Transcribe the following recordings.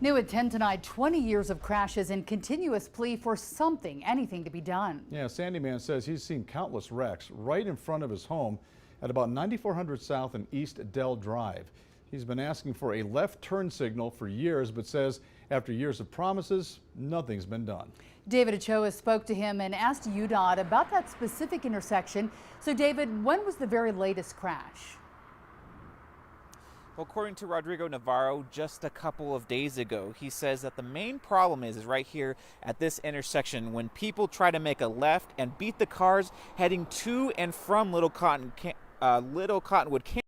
New at 10 tonight, 20 years of crashes and continuous plea for anything to be done. Yeah, Sandy Man says he's seen countless wrecks right in front of his home at about 9400 South and Eastdell Drive. He's been asking for a left turn signal for years, but says after years of promises, nothing's been done. David Ochoa spoke to him and asked UDOT about that specific intersection. So David, when was the very latest crash? Well, according to Rodrigo Navarro, just a couple of days ago, he says that the main problem is right here at this intersection when people try to make a left and beat the cars heading to and from Little Cottonwood Canyon.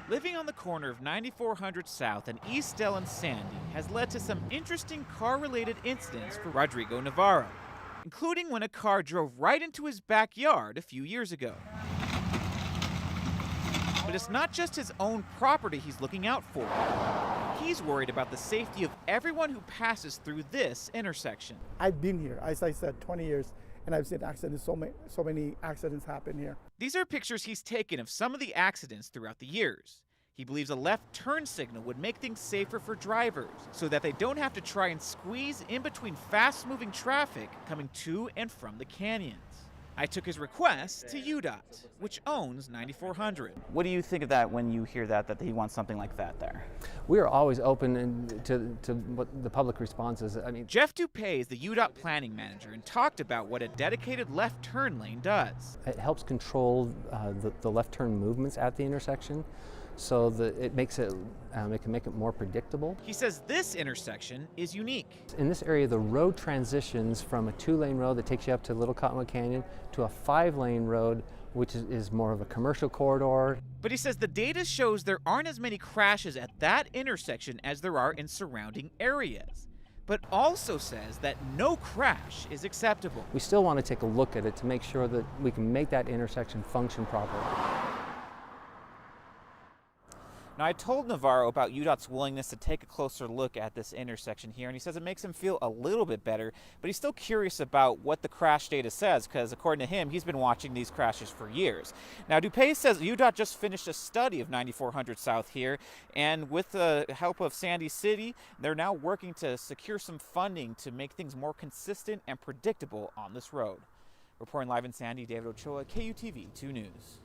Living on the corner of 9400 South and Eastdell and Sandy has led to some interesting car-related incidents for Rodrigo Navarro, including when a car drove right into his backyard a few years ago. But it's not just his own property he's looking out for. He's worried about the safety of everyone who passes through this intersection. I've been here, as I said, 20 years, and I've seen accidents, so many accidents happen here. These are pictures he's taken of some of the accidents throughout the years. He believes a left turn signal would make things safer for drivers so that they don't have to try and squeeze in between fast-moving traffic coming to and from the canyons. I took his request to UDOT, which owns 9400. What do you think of that when you hear that he wants something like that there? We are always open to what the public response is. I mean, Jeff Dupay is the UDOT planning manager and talked about what a dedicated left turn lane does. it helps control the left turn movements at the intersection, so that it can make it more predictable. He says this intersection is unique. In this area, the road transitions from a 2-lane road that takes you up to Little Cottonwood Canyon to a 5-lane road, which is more of a commercial corridor. But he says the data shows there aren't as many crashes at that intersection as there are in surrounding areas, but also says that no crash is acceptable. We still want to take a look at it to make sure that we can make that intersection function properly. Now, I told Navarro about UDOT's willingness to take a closer look at this intersection here, and he says it makes him feel a little bit better, but he's still curious about what the crash data says, because according to him, he's been watching these crashes for years. Now, Dupay says UDOT just finished a study of 9400 South here, and with the help of Sandy City, they're now working to secure some funding to make things more consistent and predictable on this road. Reporting live in Sandy, David Ochoa, KUTV 2 News.